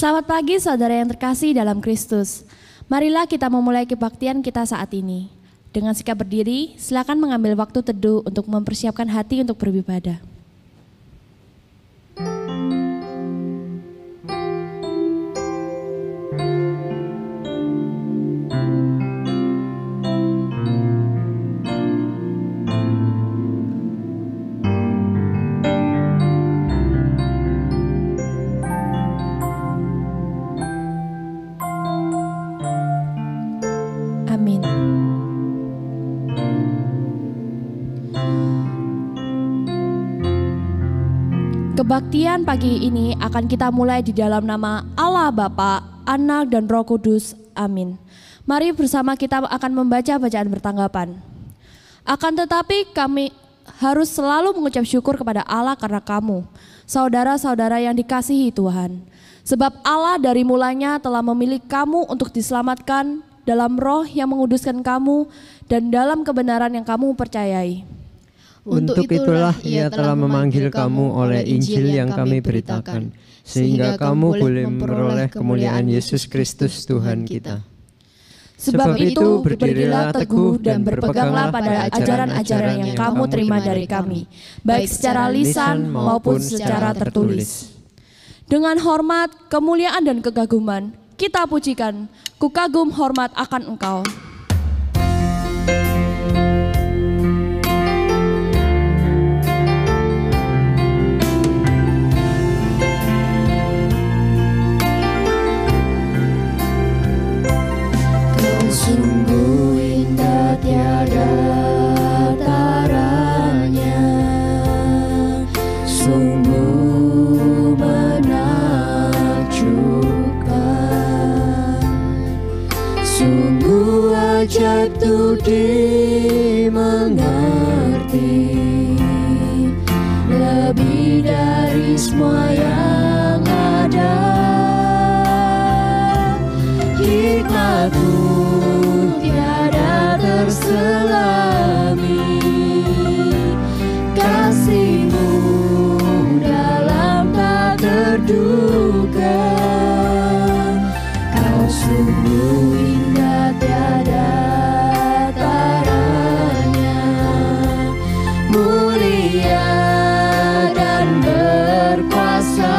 Selamat pagi saudara yang terkasih dalam Kristus. Marilah kita memulai kebaktian kita saat ini. Dengan sikap berdiri, silakan mengambil waktu teduh untuk mempersiapkan hati untuk beribadah. Amin. Kebaktian pagi ini akan kita mulai di dalam nama Allah Bapa, Anak dan Roh Kudus. Amin. Mari bersama kita akan membaca bacaan bertanggapan. Akan tetapi kami harus selalu mengucap syukur kepada Allah karena kamu, saudara-saudara yang dikasihi Tuhan. Sebab Allah dari mulanya telah memilih kamu untuk diselamatkan dalam roh yang menguduskan kamu dan dalam kebenaran yang kamu percayai. Untuk itulah Ia telah memanggil kamu oleh Injil yang kami beritakan, sehingga kamu boleh memperoleh kemuliaan Yesus Kristus Tuhan kita. Sebab itu berdirilah teguh dan berpeganglah pada ajaran-ajaran yang kamu terima dari kami, baik secara lisan maupun secara tertulis. Dengan hormat, kemuliaan dan kegaguman, kita pujikan, ku kagum hormat akan Engkau. Sungguh indah tiada taranya, sungguh menakjubkan, sungguh ajaib tuh dimengerti, lebih dari semua yang ada. Hikmat-Mu tiada terselami, kasih-Mu dalam tak terduga. Kau sungguh indah tiada taranya, mulia dan berkuasa.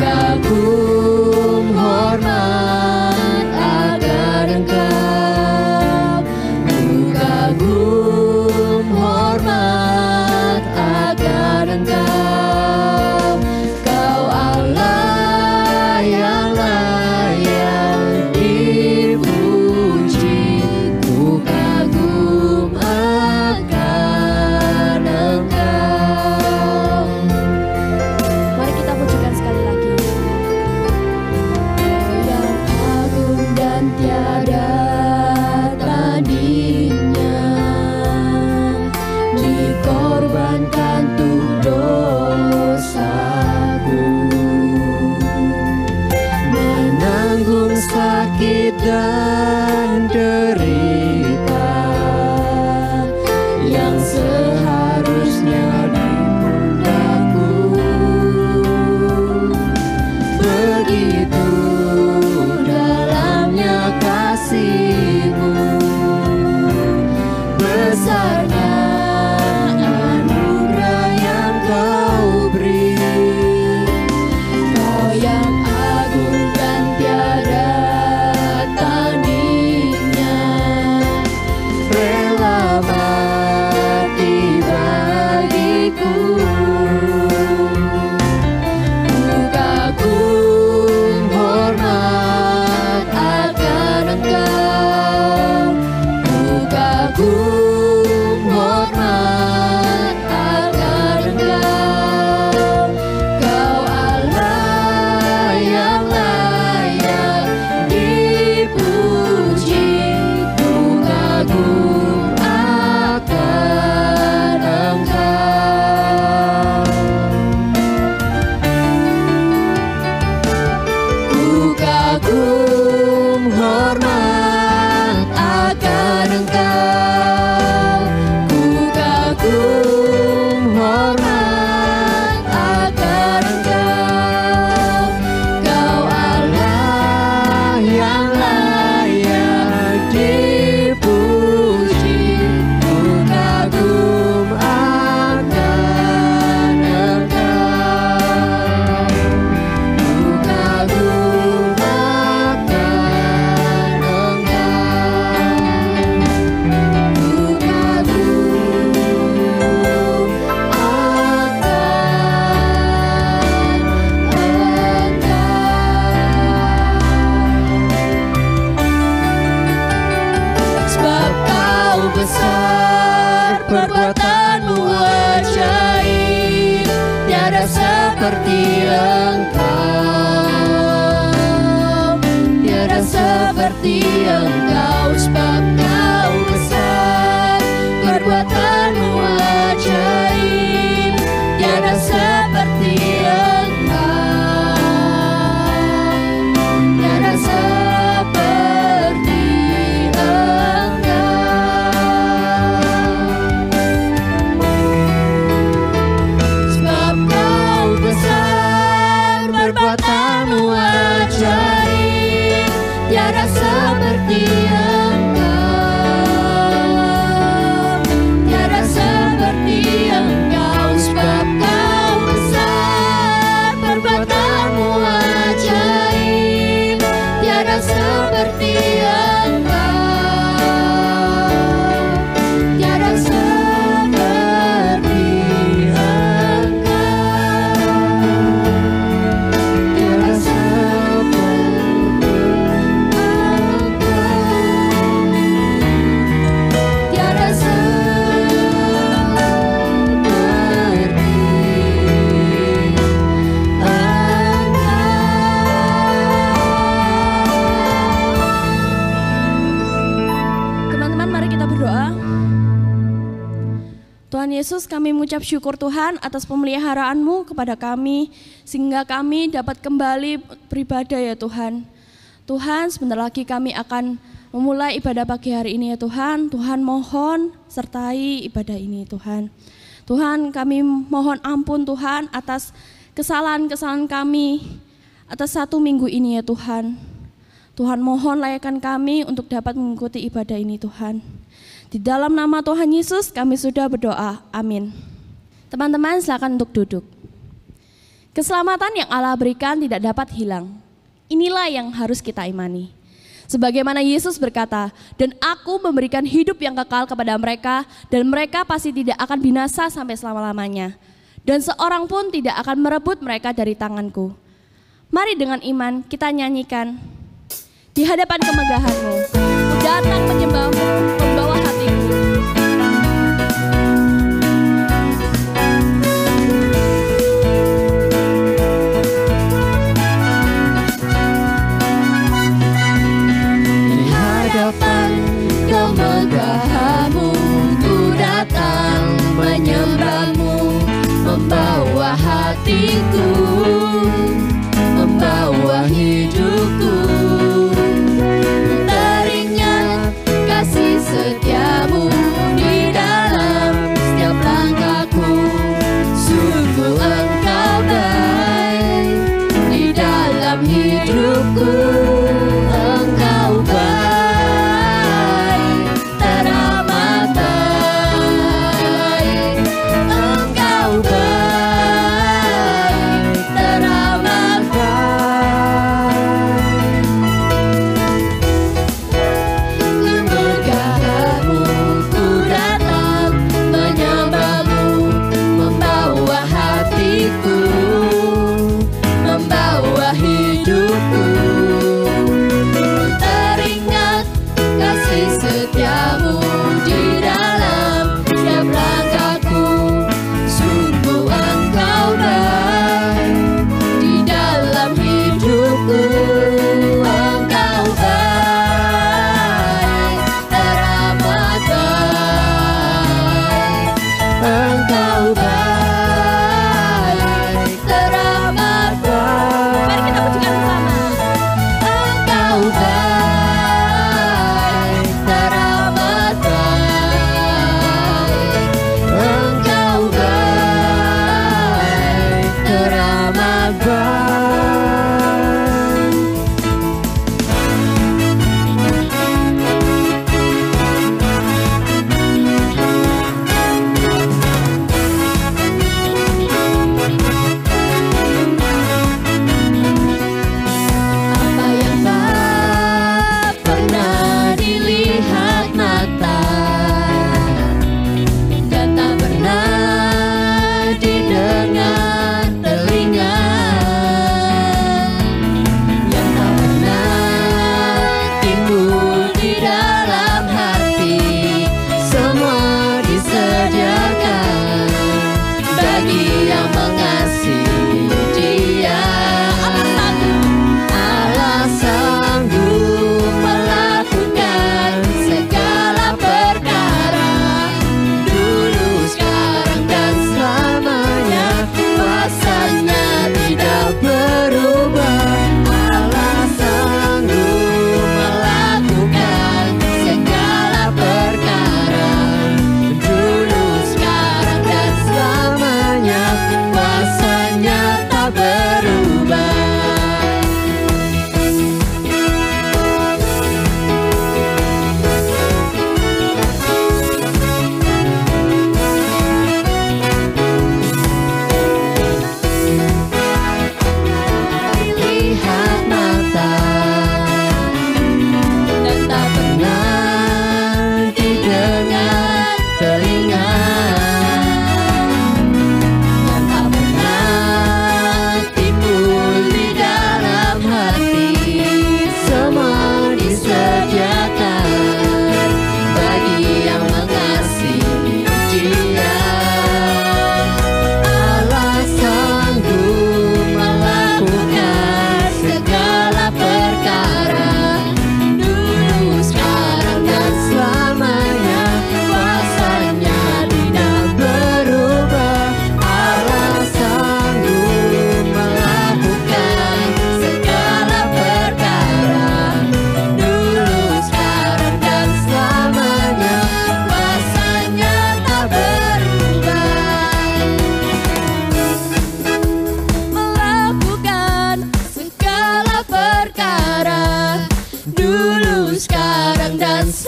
Kagum hormat akan Engkau, ku kagum hormat akan Engkau. Kau Allah yang layak dipuji, ku kagum akan Engkau. Mari kita pujikan sekali lagi. Yang agung dan tiada tandingnya, dikorbankan tuh dosaku, menanggung sakit dan derita yang seharusnya di pundakku. Begitu dalamnya kasih-Mu, besarnya anugerah yang Kau beri. Kau yang agung dan tiada tandingnya, rela mati bagiku. Ku kagum hormat akan Engkau, seperti Engkau, tiada seperti Engkau, sebab Kau besar, perbuatanmu ajaib, tiada seperti Engkau, tiada seperti perbuatanmu ajaib, tiada seperti Engkau, tiada seperti Engkau, sebab Kau besar, perbuatanmu ajaib, tiada seperti Engkau, tiada seperti Tuhan Yesus, kami mengucap syukur Tuhan atas pemeliharaanmu kepada kami, sehingga kami dapat kembali beribadah ya Tuhan. Tuhan, sebentar lagi kami akan memulai ibadah pagi hari ini ya Tuhan. Tuhan mohon sertai ibadah ini Tuhan. Tuhan, kami mohon ampun Tuhan atas kesalahan-kesalahan kami atas 1 minggu ini ya Tuhan. Tuhan mohon layakkan kami untuk dapat mengikuti ibadah ini Tuhan. Di dalam nama Tuhan Yesus kami sudah berdoa, amin. Teman-teman silakan untuk duduk. Keselamatan yang Allah berikan tidak dapat hilang. Inilah yang harus kita imani. Sebagaimana Yesus berkata, dan aku memberikan hidup yang kekal kepada mereka, dan mereka pasti tidak akan binasa sampai selama-lamanya. Dan seorang pun tidak akan merebut mereka dari tanganku. Mari dengan iman kita nyanyikan. Di hadapan kemegahanmu, ku datang menyembahmu, membawa hatiku. Di hadapan kemegahanmu, ku datang menyembahmu, membawa hatiku, membawa hidupku. Teringnya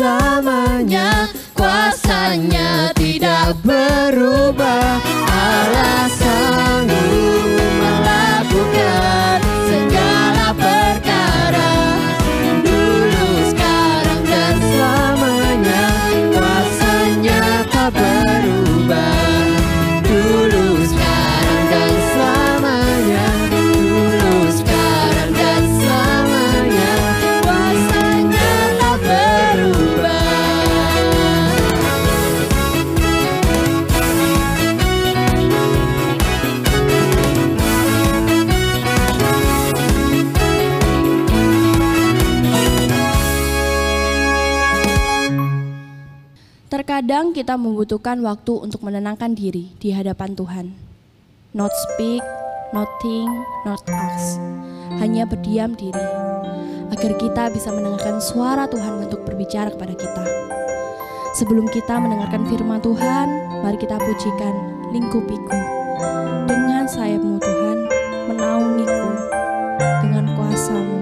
selamanya, kuasanya tidak berubah. Allah sanggup melakukan segala perkara, dulu, sekarang, dan selamanya, kuasanya tak berubah. Dulu, sekarang, dan selamanya, dulu, sekarang, dan selamanya, kuasanya tak berubah. Terkadang kita membutuhkan waktu untuk menenangkan diri di hadapan Tuhan. Not speak, not think, not ask. Hanya berdiam diri, agar kita bisa mendengarkan suara Tuhan untuk berbicara kepada kita. Sebelum kita mendengarkan firman Tuhan, mari kita pujikan lingkupiku. Dengan sayap-Mu Tuhan, menaungiku dengan kuasa-Mu.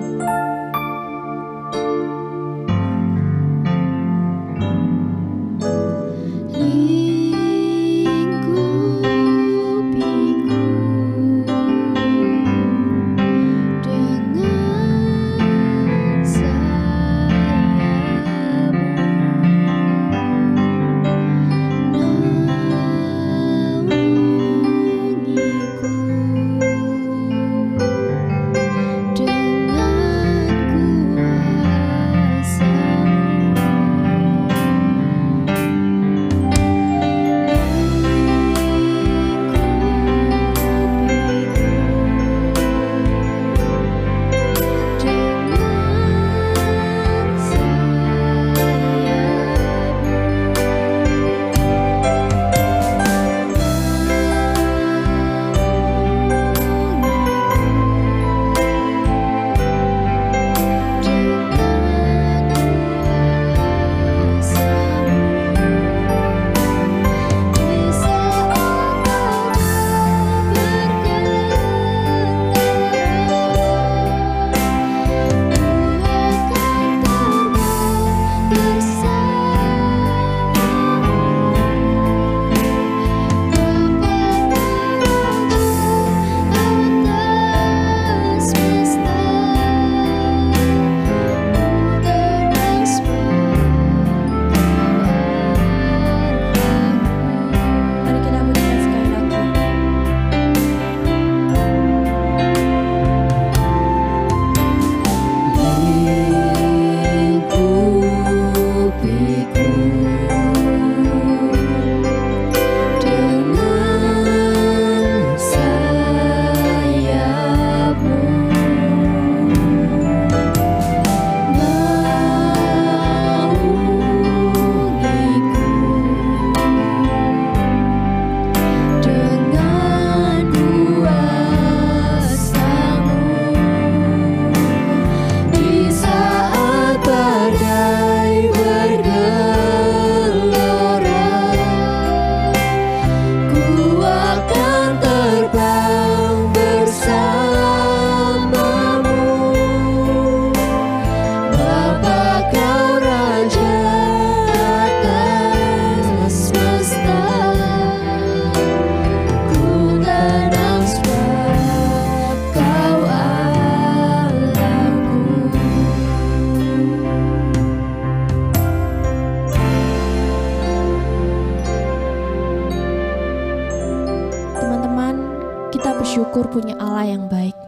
bersyukur punya Allah yang baik,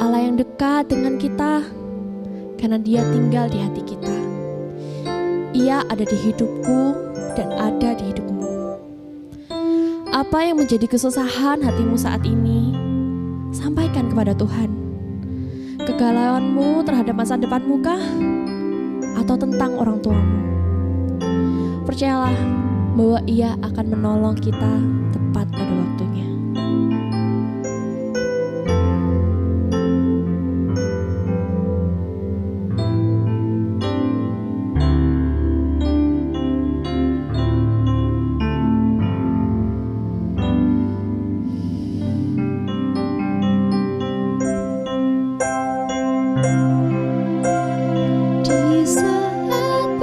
Allah yang dekat dengan kita karena Dia tinggal di hati kita. Ia ada di hidupku dan ada di hidupmu. Apa yang menjadi kesusahan hatimu saat ini, sampaikan kepada Tuhan. Kegalauanmu terhadap masa depanmu kah? Atau tentang orang tuamu? Percayalah bahwa Ia akan menolong kita tepat pada waktunya. Di saat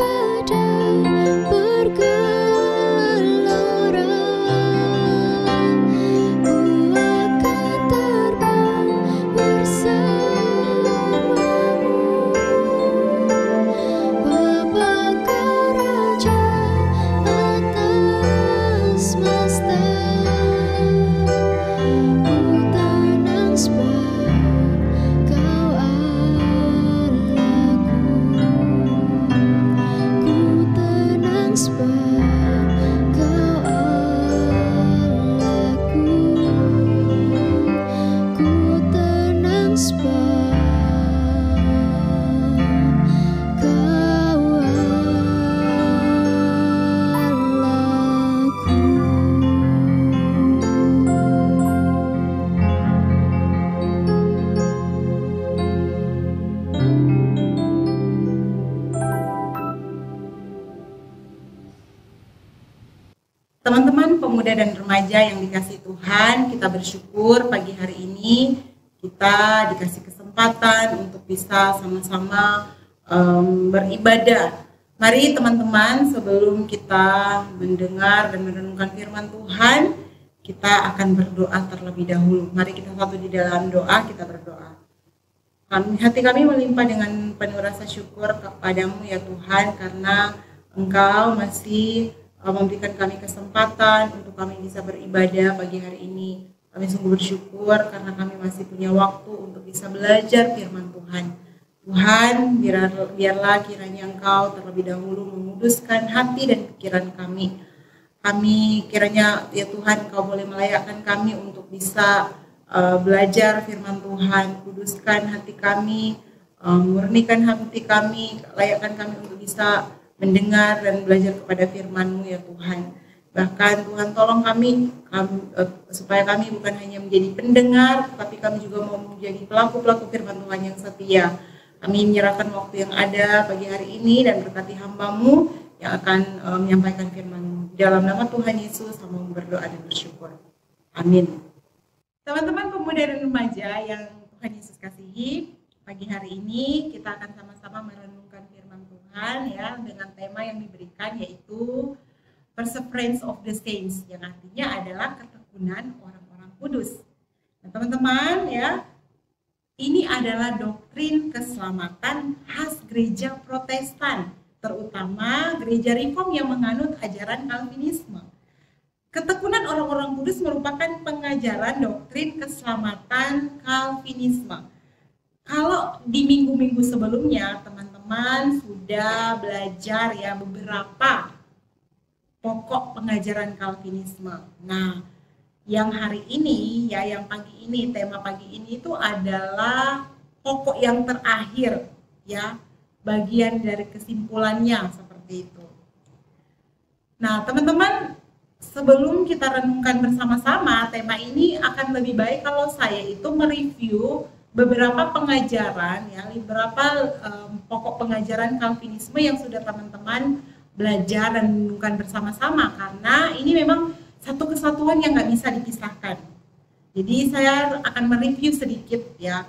Teman-teman pemuda dan remaja yang dikasih Tuhan, kita bersyukur pagi hari ini kita dikasih kesempatan untuk bisa sama-sama beribadah. Mari teman-teman, sebelum kita mendengar dan merenungkan firman Tuhan, kita akan berdoa terlebih dahulu. Mari kita satu di dalam doa, kita berdoa. Hati kami melimpah dengan penuh rasa syukur kepadamu ya Tuhan, karena Engkau masih memberikan kami kesempatan untuk kami bisa beribadah pagi hari ini. Kami sungguh bersyukur karena kami masih punya waktu untuk bisa belajar firman Tuhan. Tuhan, biarlah kiranya Engkau terlebih dahulu menguduskan hati dan pikiran kami. Kami kiranya ya Tuhan, Engkau boleh melayakkan kami untuk bisa belajar firman Tuhan. Kuduskan hati kami, murnikan hati kami, layakkan kami untuk bisa mendengar dan belajar kepada firman-Mu ya Tuhan. Bahkan Tuhan tolong kami supaya kami bukan hanya menjadi pendengar, tapi kami juga mau menjadi pelaku-pelaku firman Tuhan yang setia. Kami menyerahkan waktu yang ada pagi hari ini dan berkati hamba-Mu yang akan menyampaikan firman-Mu. Di dalam nama Tuhan Yesus, kami berdoa dan bersyukur. Amin. Teman-teman pemuda dan remaja yang Tuhan Yesus kasihi, pagi hari ini kita akan sama-sama merenungkan firman Tuhan ya, dengan tema yang diberikan yaitu Perseverance of the Saints, yang artinya adalah ketekunan orang-orang kudus. Nah, teman-teman ya, ini adalah doktrin keselamatan khas gereja Protestan, terutama gereja Reform yang menganut ajaran Calvinisme. Ketekunan orang-orang kudus merupakan pengajaran doktrin keselamatan Calvinisme. Kalau di minggu-minggu sebelumnya teman-teman sudah belajar ya beberapa pokok pengajaran Calvinisme. Nah, yang hari ini ya, yang pagi ini, tema pagi ini itu adalah pokok yang terakhir ya, bagian dari kesimpulannya seperti itu. Nah, teman-teman, sebelum kita renungkan bersama-sama tema ini, akan lebih baik kalau saya itu mereview beberapa pengajaran ya, beberapa pokok pengajaran Calvinisme yang sudah teman-teman belajar dan renungkan bersama-sama, karena ini memang satu kesatuan yang nggak bisa dipisahkan. Jadi saya akan mereview sedikit ya.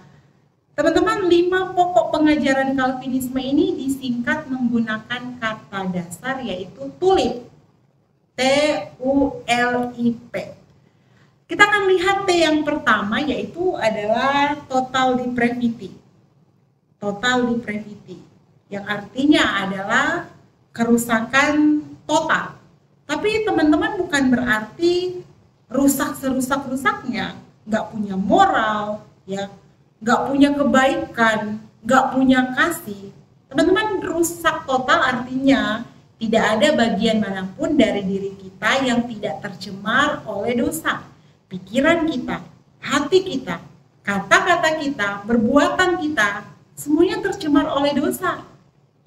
Teman-teman, 5 pokok pengajaran Calvinisme ini disingkat menggunakan kata dasar yaitu TULIP. T-U-L-I-P. Kita akan lihat T yang pertama yaitu adalah total depravity. Total depravity yang artinya adalah kerusakan total. Tapi teman-teman bukan berarti rusak serusak-rusaknya, nggak punya moral, ya, nggak punya kebaikan, nggak punya kasih. Teman-teman, rusak total artinya tidak ada bagian manapun dari diri kita yang tidak tercemar oleh dosa. Pikiran kita, hati kita, kata-kata kita, perbuatan kita, semuanya tercemar oleh dosa.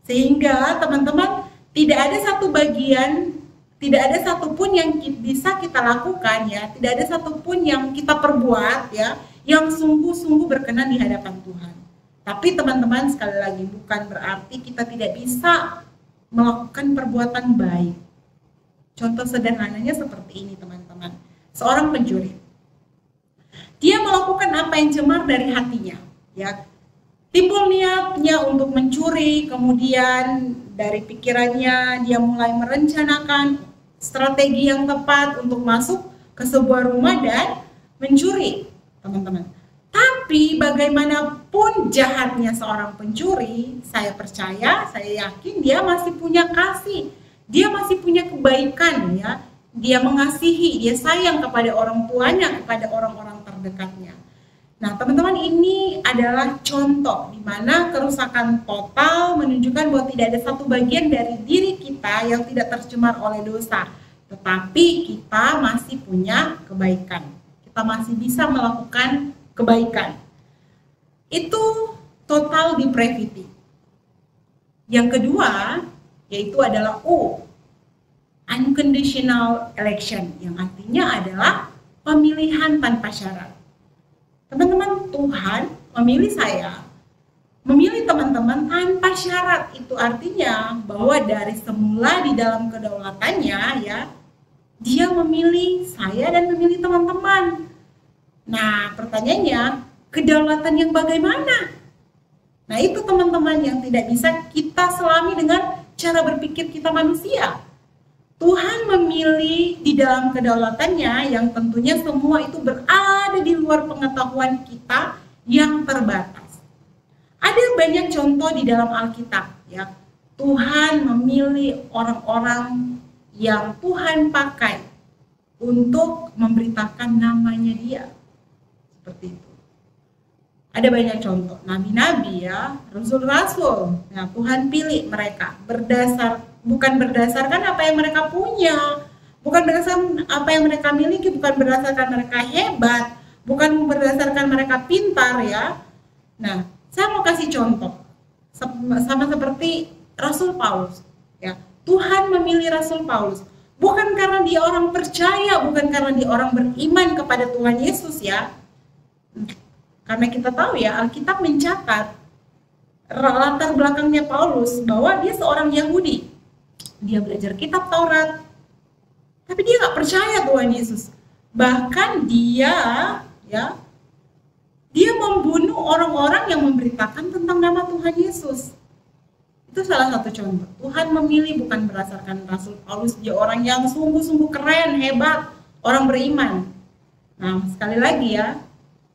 Sehingga teman-teman, tidak ada satu bagian, tidak ada satupun yang bisa kita lakukan ya, tidak ada satupun yang kita perbuat ya, yang sungguh-sungguh berkenan di hadapan Tuhan. Tapi teman-teman, sekali lagi bukan berarti kita tidak bisa melakukan perbuatan baik. Contoh sederhananya seperti ini teman-teman. Seorang pencuri, dia melakukan apa yang cemar dari hatinya ya. Timbul niatnya untuk mencuri, kemudian dari pikirannya dia mulai merencanakan strategi yang tepat untuk masuk ke sebuah rumah dan mencuri, teman-teman. Tapi bagaimanapun jahatnya seorang pencuri, saya percaya, saya yakin dia masih punya kasih, dia masih punya kebaikan ya. Dia mengasihi, dia sayang kepada orang tuanya, kepada orang-orang terdekatnya. Nah, teman-teman, ini adalah contoh di mana kerusakan total menunjukkan bahwa tidak ada satu bagian dari diri kita yang tidak tercemar oleh dosa. Tetapi kita masih punya kebaikan. Kita masih bisa melakukan kebaikan. Itu total depravity. Yang kedua, yaitu adalah U. Unconditional election, yang artinya adalah pemilihan tanpa syarat. Teman-teman, Tuhan memilih saya, memilih teman-teman tanpa syarat. Itu artinya bahwa dari semula di dalam kedaulatannya ya, Dia memilih saya dan memilih teman-teman. Nah, pertanyaannya, kedaulatan yang bagaimana? Nah, itu teman-teman yang tidak bisa kita selami dengan cara berpikir kita manusia. Tuhan memilih di dalam kedaulatannya yang tentunya semua itu berada di luar pengetahuan kita yang terbatas. Ada banyak contoh di dalam Alkitab, ya. Tuhan memilih orang-orang yang Tuhan pakai untuk memberitakan namanya Dia. Seperti itu. Ada banyak contoh, nabi-nabi ya, rasul-rasul. Nah, Tuhan pilih mereka bukan berdasarkan apa yang mereka punya, bukan berdasarkan apa yang mereka miliki, bukan berdasarkan mereka hebat, bukan berdasarkan mereka pintar ya. Nah, saya mau kasih contoh sama seperti Rasul Paulus ya. Tuhan memilih Rasul Paulus bukan karena dia orang percaya, bukan karena dia orang beriman kepada Tuhan Yesus ya. Karena kita tahu ya, Alkitab mencatat latar belakangnya Paulus bahwa dia seorang Yahudi. Dia belajar kitab Taurat, tapi dia nggak percaya Tuhan Yesus. Bahkan dia membunuh orang-orang yang memberitakan tentang nama Tuhan Yesus. Itu salah satu contoh. Tuhan memilih bukan berdasarkan Rasul Paulus, dia orang yang sungguh-sungguh keren, hebat, orang beriman. Nah, sekali lagi ya,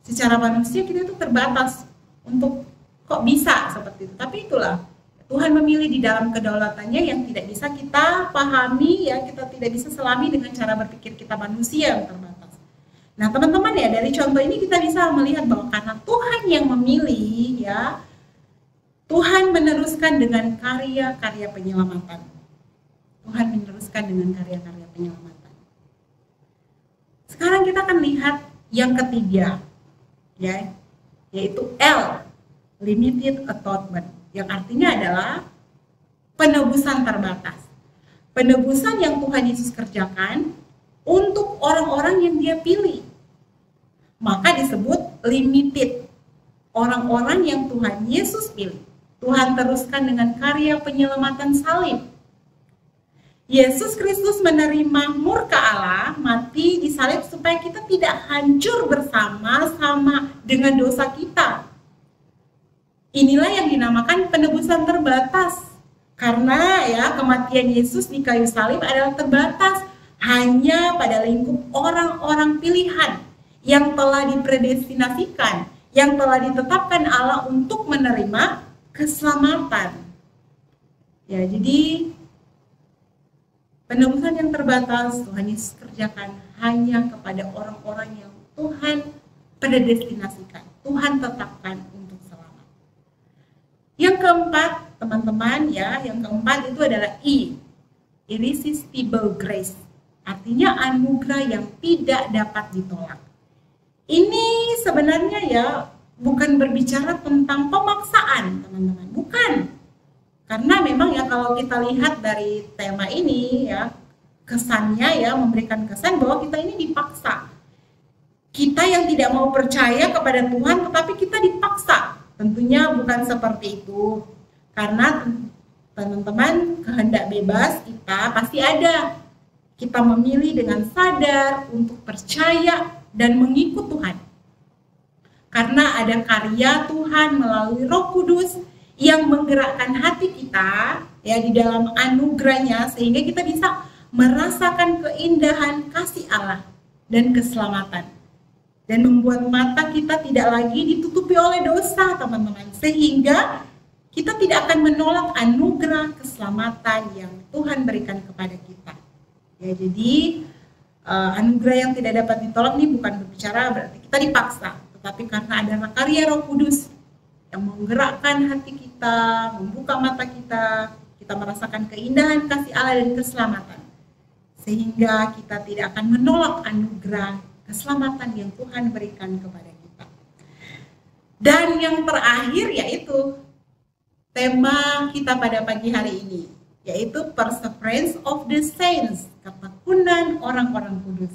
secara manusia kita itu terbatas untuk kok bisa seperti itu. Tapi itulah, Tuhan memilih di dalam kedaulatannya yang tidak bisa kita pahami ya, kita tidak bisa selami dengan cara berpikir kita manusia yang terbatas. Nah, teman-teman ya, dari contoh ini kita bisa melihat bahwa karena Tuhan yang memilih ya, Tuhan meneruskan dengan karya-karya penyelamatan. Tuhan meneruskan dengan karya-karya penyelamatan. Sekarang kita akan lihat yang ketiga, ya, yaitu L, limited atonement, yang artinya adalah penebusan terbatas. Penebusan yang Tuhan Yesus kerjakan untuk orang-orang yang Dia pilih. Maka disebut limited, orang-orang yang Tuhan Yesus pilih. Tuhan teruskan dengan karya penyelamatan salib. Yesus Kristus menerima murka Allah, mati di salib supaya kita tidak hancur bersama-sama dengan dosa kita. Inilah yang dinamakan penebusan terbatas. Karena ya, kematian Yesus di kayu salib adalah terbatas hanya pada lingkup orang-orang pilihan yang telah dipredestinasikan, yang telah ditetapkan Allah untuk menerima keselamatan. Ya, jadi penebusan yang terbatas Tuhan Yesus kerjakan hanya kepada orang-orang yang Tuhan predestinasikan, Tuhan tetapkan untuk selamat. Yang keempat, teman-teman ya, yang keempat itu adalah I, irresistible grace. Artinya anugerah yang tidak dapat ditolak. Ini sebenarnya ya bukan berbicara tentang pemaksaan, teman-teman, bukan. Karena memang ya kalau kita lihat dari tema ini ya, kesannya ya memberikan kesan bahwa kita ini dipaksa. Kita yang tidak mau percaya kepada Tuhan tetapi kita dipaksa. Tentunya bukan seperti itu. Karena teman-teman, kehendak bebas kita pasti ada. Kita memilih dengan sadar untuk percaya dan mengikut Tuhan. Karena ada karya Tuhan melalui Roh Kudus yang menggerakkan hati kita ya di dalam anugerahnya sehingga kita bisa merasakan keindahan kasih Allah dan keselamatan. Dan membuat mata kita tidak lagi ditutupi oleh dosa, teman-teman. Sehingga kita tidak akan menolak anugerah keselamatan yang Tuhan berikan kepada kita. Ya, jadi anugerah yang tidak dapat ditolak ini bukan berbicara berarti kita dipaksa. Tapi karena ada karya Roh Kudus yang menggerakkan hati kita, membuka mata kita, kita merasakan keindahan kasih Allah dan keselamatan. Sehingga kita tidak akan menolak anugerah keselamatan yang Tuhan berikan kepada kita. Dan yang terakhir yaitu tema kita pada pagi hari ini, yaitu Perseverance of the Saints, ketekunan orang-orang kudus.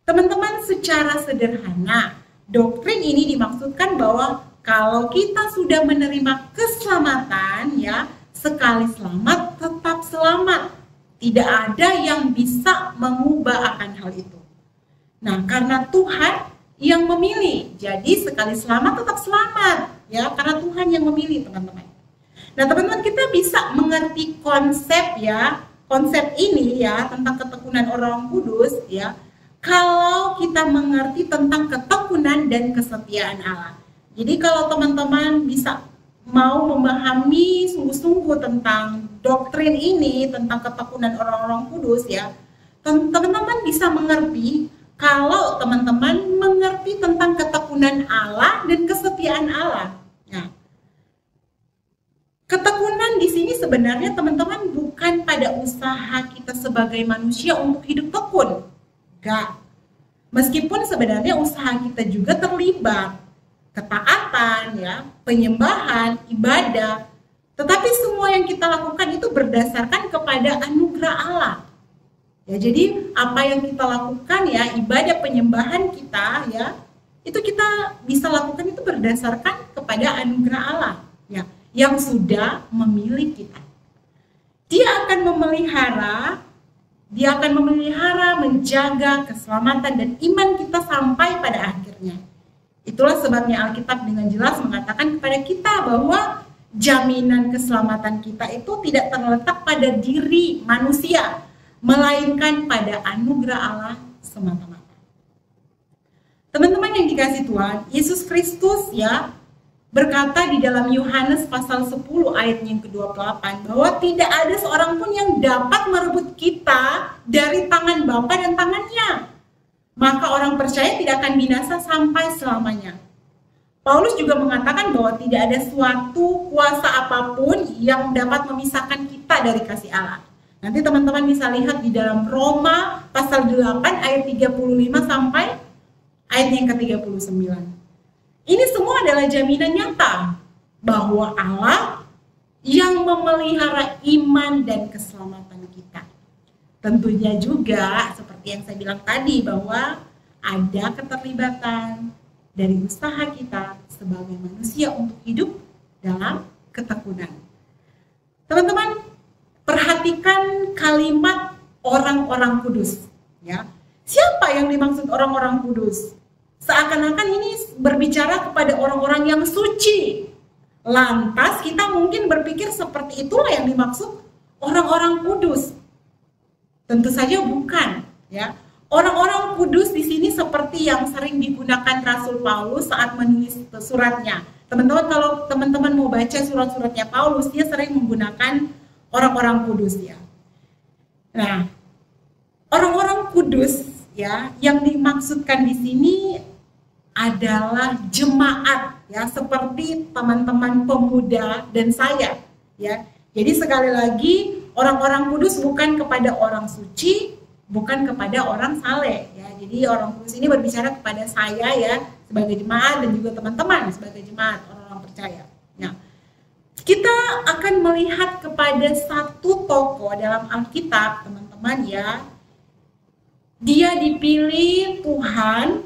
Teman-teman, secara sederhana, doktrin ini dimaksudkan bahwa kalau kita sudah menerima keselamatan ya, sekali selamat tetap selamat. Tidak ada yang bisa mengubah akan hal itu. Nah, karena Tuhan yang memilih, jadi sekali selamat tetap selamat, ya, karena Tuhan yang memilih, teman-teman. Nah, teman-teman, kita bisa mengerti konsep ini ya tentang ketekunan Orang Kudus ya, kalau kita mengerti tentang ketekunan dan kesetiaan Allah. Jadi kalau teman-teman bisa mau memahami sungguh-sungguh tentang doktrin ini, tentang ketekunan orang-orang kudus ya, teman-teman bisa mengerti kalau teman-teman mengerti tentang ketekunan Allah dan kesetiaan Allah. Nah, ketekunan di sini sebenarnya teman-teman bukan pada usaha kita sebagai manusia untuk hidup tekun. Enggak. Meskipun sebenarnya usaha kita juga terlibat ketaatan ya, penyembahan, ibadah. Tetapi semua yang kita lakukan itu berdasarkan kepada anugerah Allah. Ya, jadi apa yang kita lakukan ya, ibadah penyembahan kita ya, itu kita bisa lakukan itu berdasarkan kepada anugerah Allah ya, yang sudah memilih kita. Dia akan memelihara, menjaga keselamatan dan iman kita sampai pada akhirnya. Itulah sebabnya Alkitab dengan jelas mengatakan kepada kita bahwa jaminan keselamatan kita itu tidak terletak pada diri manusia, melainkan pada anugerah Allah semata-mata. Teman-teman yang dikasihi Tuhan, Yesus Kristus ya berkata di dalam Yohanes pasal 10 ayat yang ke-28 bahwa tidak ada seorang pun yang dapat merebut kita dari tangan Bapa dan tangannya. Maka orang percaya tidak akan binasa sampai selamanya. Paulus juga mengatakan bahwa tidak ada suatu kuasa apapun yang dapat memisahkan kita dari kasih Allah. Nanti teman-teman bisa lihat di dalam Roma pasal 8 ayat 35 sampai ayat yang ke-39. Ini semua adalah jaminan nyata bahwa Allah yang memelihara iman dan keselamatan kita. Tentunya juga seperti yang saya bilang tadi bahwa ada keterlibatan dari usaha kita sebagai manusia untuk hidup dalam ketekunan. Teman-teman, perhatikan kalimat orang-orang kudus ya. Siapa yang dimaksud orang-orang kudus? Seakan-akan ini berbicara kepada orang-orang yang suci. Lantas kita mungkin berpikir seperti itulah yang dimaksud orang-orang kudus. Tentu saja bukan, ya. Orang-orang kudus di sini seperti yang sering digunakan Rasul Paulus saat menulis suratnya. Teman-teman, kalau teman-teman mau baca surat-suratnya Paulus, dia sering menggunakan orang-orang kudus ya. Nah, orang-orang kudus ya yang dimaksudkan di sini adalah jemaat ya, seperti teman-teman pemuda dan saya ya. Jadi sekali lagi orang-orang kudus bukan kepada orang suci, bukan kepada orang saleh ya. Jadi orang kudus ini berbicara kepada saya ya sebagai jemaat dan juga teman-teman sebagai jemaat orang-orang percaya. Nah, kita akan melihat kepada satu tokoh dalam Alkitab, teman-teman ya. Dia dipilih Tuhan,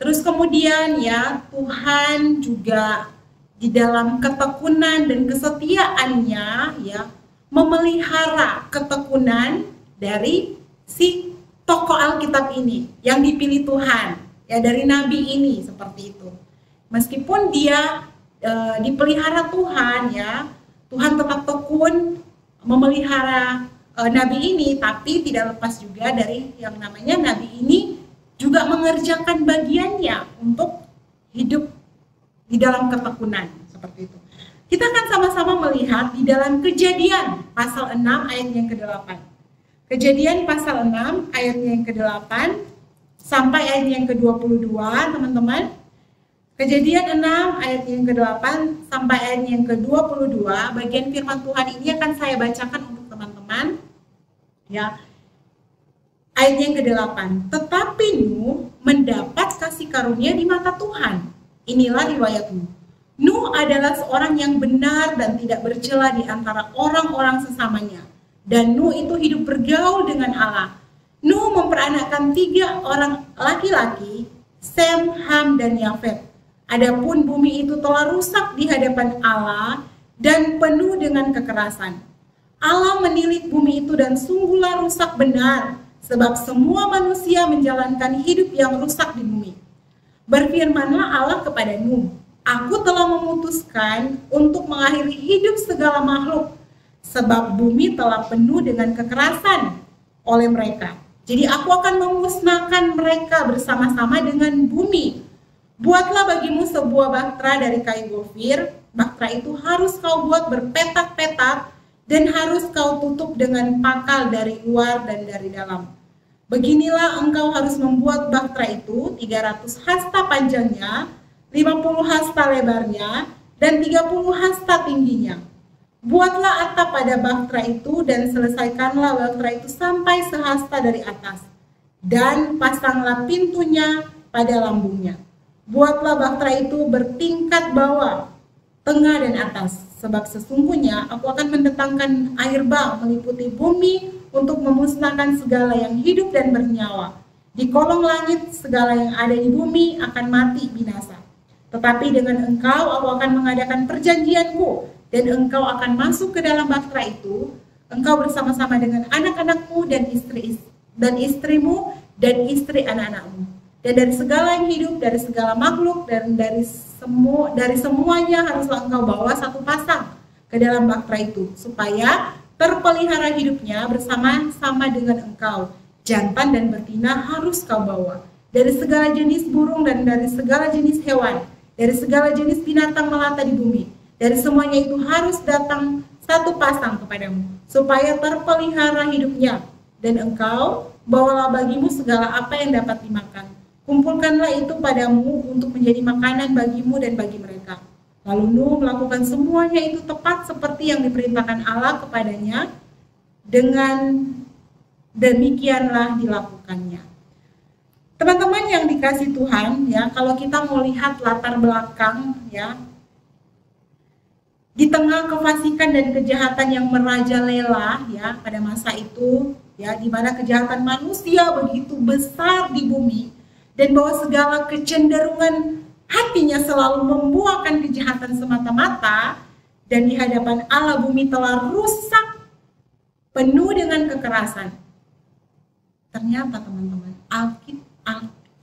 terus kemudian ya Tuhan juga di dalam ketekunan dan kesetiaannya ya memelihara ketekunan dari si tokoh Alkitab ini yang dipilih Tuhan ya, dari nabi ini seperti itu. Meskipun dia dipelihara Tuhan ya, Tuhan tetap tekun memelihara nabi ini, tapi tidak lepas juga dari yang namanya nabi ini juga mengerjakan bagiannya untuk hidup di dalam ketekunan seperti itu. Kita akan sama-sama melihat di dalam Kejadian pasal 6 ayat yang ke-8. Kejadian pasal 6 ayat yang ke-8 sampai ayat yang ke-22, teman-teman. Kejadian 6 ayat yang ke-8 sampai ayat yang ke-22, bagian firman Tuhan ini akan saya bacakan untuk teman-teman. Ya. Ayat yang ke-8. Tetapi Nuh mendapat kasih karunia di mata Tuhan. Inilah riwayat Nuh. Nuh adalah seorang yang benar dan tidak bercela di antara orang-orang sesamanya. Dan Nuh itu hidup bergaul dengan Allah. Nuh memperanakkan 3 orang laki-laki, Sem, Ham, dan Yafet. Adapun bumi itu telah rusak di hadapan Allah dan penuh dengan kekerasan. Allah menilik bumi itu dan sungguhlah rusak benar, sebab semua manusia menjalankan hidup yang rusak di bumi. Berfirmanlah Allah kepada Nuh, Aku telah memutuskan untuk mengakhiri hidup segala makhluk, sebab bumi telah penuh dengan kekerasan oleh mereka. Jadi aku akan memusnahkan mereka bersama-sama dengan bumi. Buatlah bagimu sebuah bahtera dari kayu gofir. Bahtera itu harus kau buat berpetak-petak dan harus kau tutup dengan pakal dari luar dan dari dalam. Beginilah engkau harus membuat bahtera itu, 300 hasta panjangnya, 50 hasta lebarnya, dan 30 hasta tingginya. Buatlah atap pada bahtera itu dan selesaikanlah bahtera itu sampai sehasta dari atas. Dan pasanglah pintunya pada lambungnya. Buatlah bahtera itu bertingkat bawah, tengah dan atas. Sebab sesungguhnya aku akan mendatangkan air bah meliputi bumi untuk memusnahkan segala yang hidup dan bernyawa. Di kolong langit segala yang ada di bumi akan mati binasa. Tetapi dengan engkau aku akan mengadakan perjanjianku, dan engkau akan masuk ke dalam bahtera itu, engkau bersama-sama dengan anak-anakmu dan istrimu dan istri anak-anakmu. Dan dari segala yang hidup, dari segala makhluk, dan dari semuanya haruslah engkau bawa satu pasang ke dalam bahtera itu, supaya terpelihara hidupnya bersama-sama dengan engkau. Jantan dan betina harus kau bawa. Dari segala jenis burung dan dari segala jenis hewan, dari segala jenis binatang melata di bumi. Dari semuanya itu harus datang satu pasang kepadamu, supaya terpelihara hidupnya. Dan engkau bawalah bagimu segala apa yang dapat dimakan. Kumpulkanlah itu padamu untuk menjadi makanan bagimu dan bagi mereka. Lalu Nuh melakukan semuanya itu tepat seperti yang diperintahkan Allah kepadanya. Dengan demikianlah dilakukannya. Teman-teman yang dikasih Tuhan, ya, kalau kita mau lihat latar belakang, ya, di tengah kefasikan dan kejahatan yang merajalela, ya, pada masa itu, ya, di mana kejahatan manusia begitu besar di bumi, dan bahwa segala kecenderungan hatinya selalu membuahkan kejahatan semata-mata, dan di hadapan Allah bumi telah rusak, penuh dengan kekerasan. Ternyata teman-teman,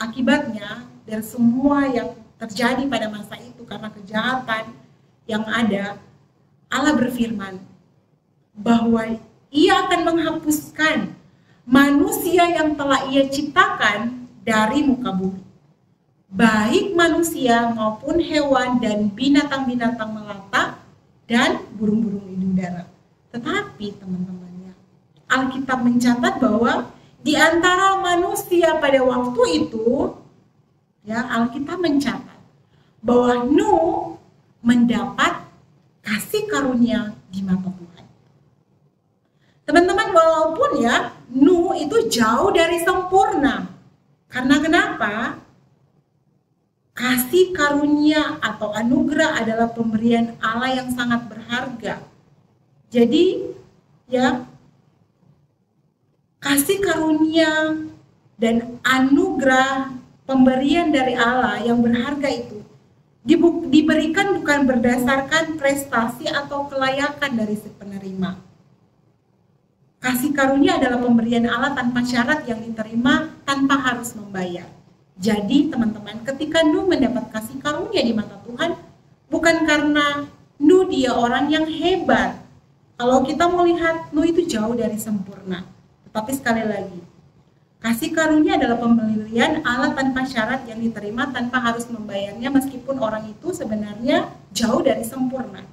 akibatnya dari semua yang terjadi pada masa itu karena kejahatan yang ada, Allah berfirman bahwa Ia akan menghapuskan manusia yang telah Ia ciptakan dari muka bumi, baik manusia maupun hewan dan binatang-binatang melata dan burung-burung di udara. Tetapi teman-temannya, Alkitab mencatat bahwa di antara manusia pada waktu itu, ya, Alkitab mencatat bahwa Nuh mendapat kasih karunia di mata Tuhan. Teman-teman, walaupun ya Nuh itu jauh dari sempurna. Karena kenapa? Kasih karunia atau anugerah adalah pemberian Allah yang sangat berharga. Jadi, ya, kasih karunia dan anugerah pemberian dari Allah yang berharga itu diberikan bukan berdasarkan prestasi atau kelayakan dari si penerima. Kasih karunia adalah pemberian Allah tanpa syarat yang diterima tanpa harus membayar. Jadi teman-teman, ketika Nuh mendapat kasih karunia di mata Tuhan, bukan karena Nuh dia orang yang hebat. Kalau kita melihat Nuh itu jauh dari sempurna. Tetapi sekali lagi, kasih karunia adalah pemberian Allah tanpa syarat yang diterima tanpa harus membayarnya, meskipun orang itu sebenarnya jauh dari sempurna.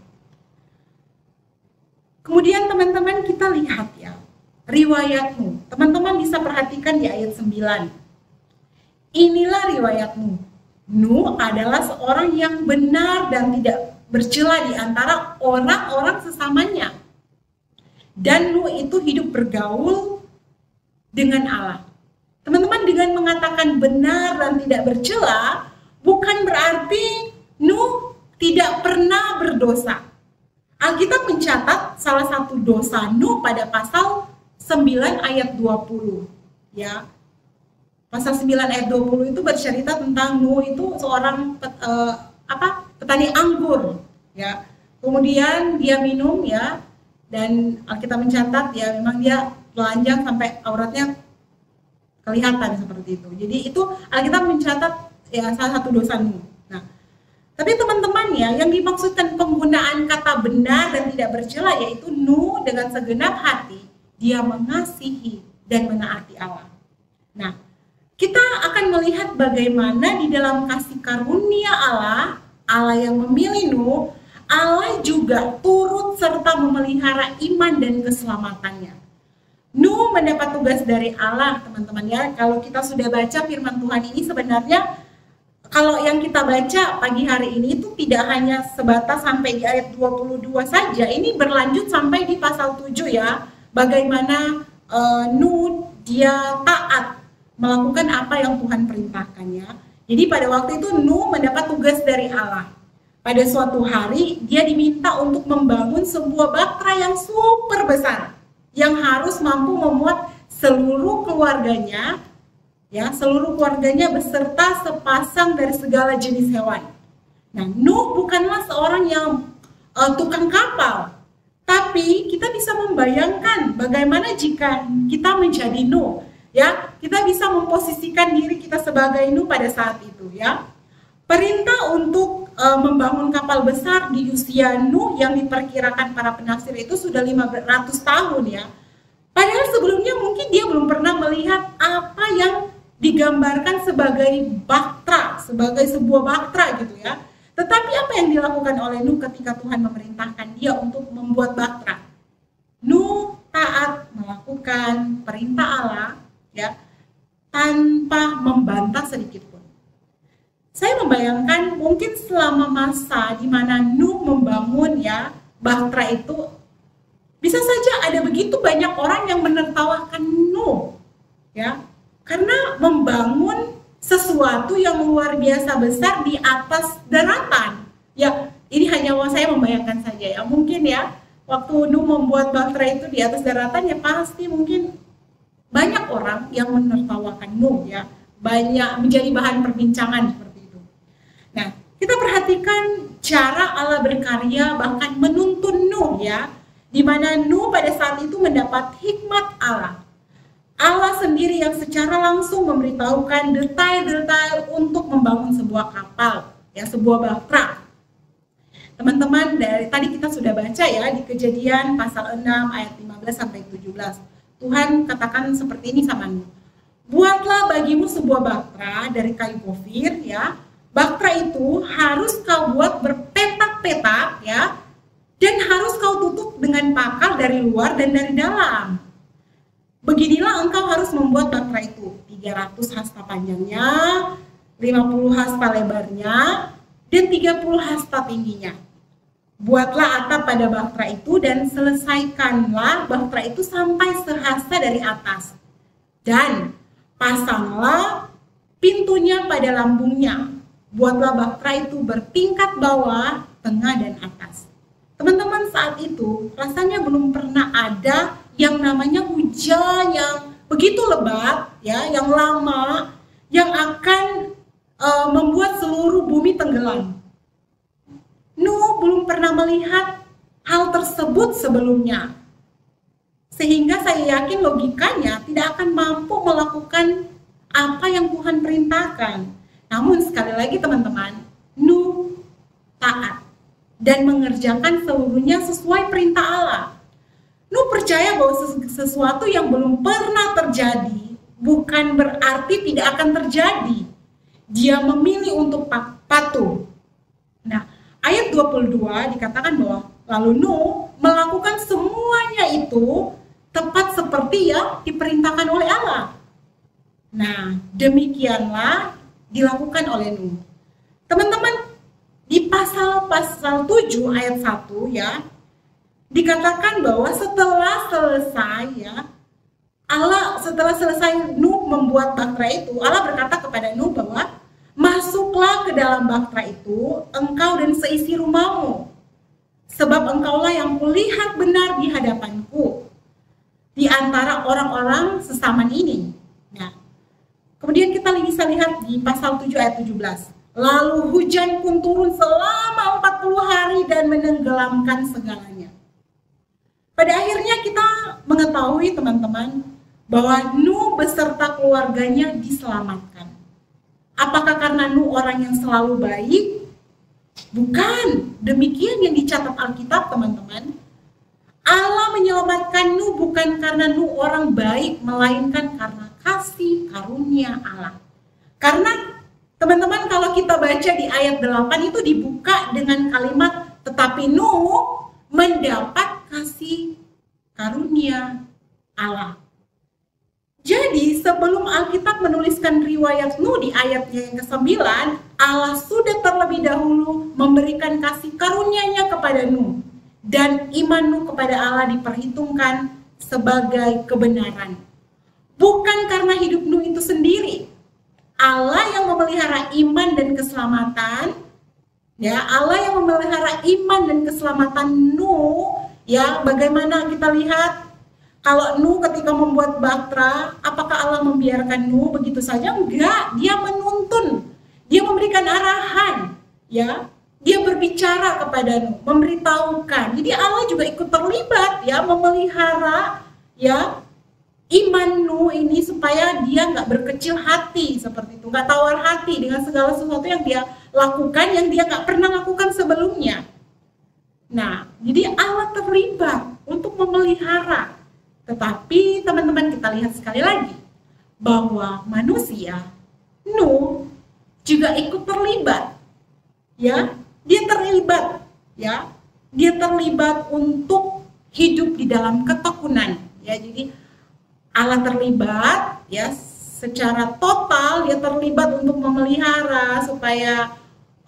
Kemudian teman-teman kita lihat ya, riwayat Nuh. Teman-teman bisa perhatikan di ayat 9. Inilah riwayat Nuh. Nuh adalah seorang yang benar dan tidak bercela di antara orang-orang sesamanya. Dan Nuh itu hidup bergaul dengan Allah. Teman-teman, dengan mengatakan benar dan tidak bercela, bukan berarti Nuh tidak pernah berdosa. Alkitab mencatat salah satu dosa Nuh pada pasal 9 ayat 20. Ya. Pasal 9 ayat 20 itu bercerita tentang Nuh itu seorang petani anggur, ya. Kemudian dia minum, ya, Dan Alkitab mencatat ya memang dia telanjang sampai auratnya kelihatan seperti itu. Jadi itu Alkitab mencatat ya salah satu dosa Nuh. Nah, tapi teman-teman ya, yang dimaksudkan penggunaan kata benar dan tidak bercela yaitu Nuh dengan segenap hati dia mengasihi dan menaati Allah. Nah, kita akan melihat bagaimana di dalam kasih karunia Allah yang memilih Nuh, Allah juga turut serta memelihara iman dan keselamatannya. Nuh mendapat tugas dari Allah, teman-teman ya. Kalau kita sudah baca firman Tuhan ini sebenarnya kalau yang kita baca pagi hari ini itu tidak hanya sebatas sampai di ayat 22 saja. Ini berlanjut sampai di pasal 7 ya. Bagaimana Nuh dia taat melakukan apa yang Tuhan perintahkannya. Jadi pada waktu itu Nuh mendapat tugas dari Allah. Pada suatu hari dia diminta untuk membangun sebuah bahtera yang super besar yang harus mampu memuat seluruh keluarganya, ya seluruh keluarganya beserta sepasang dari segala jenis hewan. Nah, Nuh bukanlah seorang yang tukang kapal, tapi kita bisa membayangkan bagaimana jika kita menjadi Nuh, ya kita bisa memposisikan diri kita sebagai Nuh pada saat itu, ya. Perintah untuk membangun kapal besar di usia Nuh yang diperkirakan para penafsir itu sudah 500 tahun ya. Padahal sebelumnya mungkin dia belum pernah melihat apa yang digambarkan sebagai bahtera, sebagai sebuah bahtera gitu ya. Tetapi apa yang dilakukan oleh Nuh ketika Tuhan memerintahkan dia untuk membuat bahtera? Nuh taat melakukan perintah Allah ya tanpa membantah sedikit pun. Saya membayangkan mungkin selama masa di mana Nuh membangun ya bahtera itu, bisa saja ada begitu banyak orang yang menertawakan Nuh ya, karena membangun sesuatu yang luar biasa besar di atas daratan. Ya, ini hanya saya membayangkan saja ya. Mungkin ya waktu Nuh membuat bahtera itu di atas daratan ya pasti mungkin banyak orang yang menertawakan Nuh ya, banyak menjadi bahan perbincangan seperti itu. Nah, kita perhatikan cara Allah berkarya bahkan menuntun Nuh ya, di mana Nuh pada saat itu mendapat hikmat Allah. Allah sendiri yang secara langsung memberitahukan detail-detail untuk membangun sebuah kapal, ya sebuah bahtera. Teman-teman, dari tadi kita sudah baca ya di Kejadian pasal 6 ayat 15 sampai 17. Tuhan katakan seperti ini sama Nuh. Buatlah bagimu sebuah bahtera dari kayu gofir ya. Bahtera itu harus kau buat berpetak-petak ya, dan harus kau tutup dengan pakal dari luar dan dari dalam. Beginilah engkau harus membuat bahtera itu, 300 hasta panjangnya, 50 hasta lebarnya, dan 30 hasta tingginya. Buatlah atap pada bahtera itu dan selesaikanlah bahtera itu sampai sehasta dari atas. Dan pasanglah pintunya pada lambungnya. Buatlah bahtera itu bertingkat bawah, tengah, dan atas. Teman-teman, saat itu rasanya belum pernah ada yang namanya hujan yang begitu lebat, ya, yang lama, yang akan membuat seluruh bumi tenggelam. Nuh belum pernah melihat hal tersebut sebelumnya. Sehingga saya yakin logikanya tidak akan mampu melakukan apa yang Tuhan perintahkan. Namun sekali lagi teman-teman, Nuh taat dan mengerjakan seluruhnya sesuai perintah Allah. Nuh percaya bahwa sesuatu yang belum pernah terjadi bukan berarti tidak akan terjadi. Dia memilih untuk patuh. Nah, ayat 22 dikatakan bahwa lalu Nuh melakukan semuanya itu tepat seperti yang diperintahkan oleh Allah. Nah, demikianlah dilakukan oleh Nuh. Teman-teman, di pasal 7 ayat 1 ya, dikatakan bahwa setelah selesai Nuh membuat bahtera itu, Allah berkata kepada Nuh bahwa masuklah ke dalam bahtera itu, engkau dan seisi rumahmu, sebab engkaulah yang kulihat benar di hadapanku di antara orang-orang sesaman ini. Nah, kemudian kita bisa lihat di pasal 7 ayat 17. Lalu hujan pun turun selama 40 hari dan menenggelamkan segalanya. Pada akhirnya kita mengetahui teman-teman bahwa Nuh beserta keluarganya diselamatkan. Apakah karena Nuh orang yang selalu baik? Bukan, demikian yang dicatat Alkitab teman-teman. Allah menyelamatkan Nuh bukan karena Nuh orang baik, melainkan karena kasih karunia Allah. Karena teman-teman kalau kita baca di ayat 8 itu dibuka dengan kalimat tetapi Nuh mendapat kasih karunia Allah. Jadi sebelum Alkitab menuliskan riwayat Nuh di ayatnya yang ke-9, Allah sudah terlebih dahulu memberikan kasih karunia-Nya kepada Nuh. Dan iman Nuh kepada Allah diperhitungkan sebagai kebenaran. Bukan karena hidup Nuh itu sendiri. Allah yang memelihara iman dan keselamatan. Ya, Allah yang memelihara iman dan keselamatan Nuh. Ya, bagaimana kita lihat kalau Nuh ketika membuat bahtera, apakah Allah membiarkan Nuh begitu saja? Enggak, dia menuntun, dia memberikan arahan, ya, dia berbicara kepada Nuh, memberitahukan. Jadi Allah juga ikut terlibat, ya, memelihara, ya, iman Nuh ini supaya dia nggak berkecil hati seperti itu, nggak tawar hati dengan segala sesuatu yang dia lakukan, yang dia nggak pernah lakukan sebelumnya. Nah, jadi Allah terlibat untuk memelihara. Tetapi teman-teman kita lihat sekali lagi bahwa manusia, Nuh juga ikut terlibat, ya, dia terlibat, ya, dia terlibat untuk hidup di dalam ketekunan, ya. Jadi Allah terlibat, ya, secara total dia terlibat untuk memelihara supaya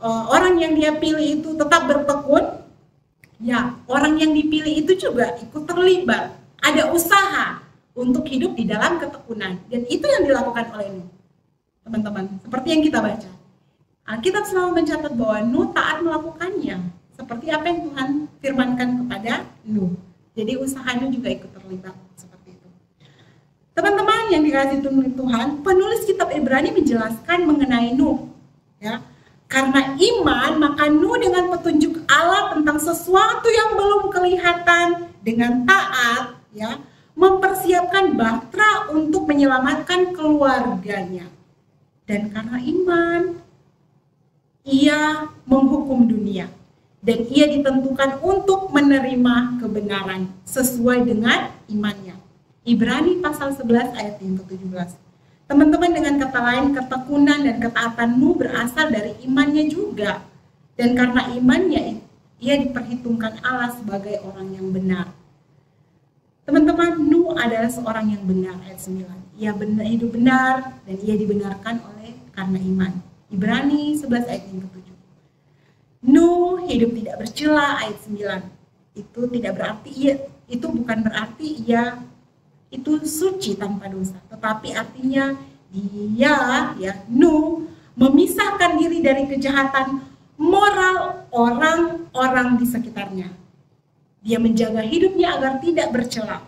orang yang dia pilih itu tetap bertekun, ya, orang yang dipilih itu juga ikut terlibat. Ada usaha untuk hidup di dalam ketekunan. Dan itu yang dilakukan oleh Nuh. Teman-teman, seperti yang kita baca. Alkitab selalu mencatat bahwa Nuh taat melakukannya. Seperti apa yang Tuhan firmankan kepada Nuh. Jadi usaha Nuh juga ikut terlibat. Seperti itu. Teman-teman yang dikasihi Tuhan, penulis kitab Ibrani menjelaskan mengenai Nuh. Ya, karena iman, maka Nuh dengan petunjuk Allah tentang sesuatu yang belum kelihatan, dengan taat, ya, mempersiapkan bahtera untuk menyelamatkan keluarganya. Dan karena iman, ia menghukum dunia. Dan ia ditentukan untuk menerima kebenaran sesuai dengan imannya. Ibrani pasal 11 ayat yang ke-17. Teman-teman, dengan kata lain, ketekunan dan ketaatan Nuh berasal dari imannya juga. Dan karena imannya, ia diperhitungkan Allah sebagai orang yang benar. Teman-teman, Nuh adalah seorang yang benar, ayat 9. Ia hidup benar dan ia dibenarkan oleh karena iman. Ibrani 11 ayat yang ke-7. Nuh hidup tidak bercela, ayat 9. Itu tidak berarti itu bukan berarti ia itu suci tanpa dosa, tetapi artinya dia, ya, Nuh memisahkan diri dari kejahatan moral orang-orang di sekitarnya. Dia menjaga hidupnya agar tidak bercela.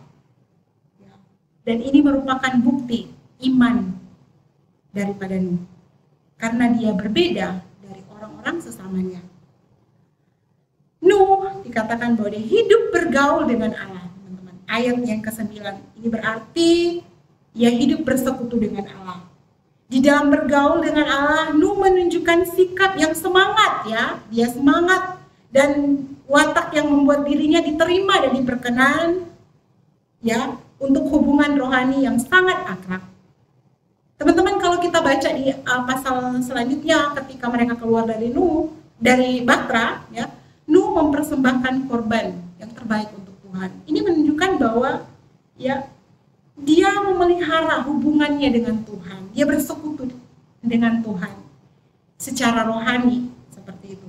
Dan ini merupakan bukti iman daripada Nuh. Karena dia berbeda dari orang-orang sesamanya. Nuh dikatakan bahwa dia hidup bergaul dengan Allah, teman-teman. Ayat yang ke-9. Ini berarti ia hidup bersekutu dengan Allah. Di dalam bergaul dengan Allah, Nuh menunjukkan sikap yang semangat, ya. Dia semangat dan watak yang membuat dirinya diterima dan diperkenan, ya, untuk hubungan rohani yang sangat akrab. Teman-teman, kalau kita baca di pasal selanjutnya, ketika mereka keluar dari bahtera, ya, Nuh mempersembahkan korban yang terbaik untuk Tuhan. Ini menunjukkan bahwa, ya, dia memelihara hubungannya dengan Tuhan. Dia bersekutu dengan Tuhan secara rohani, seperti itu.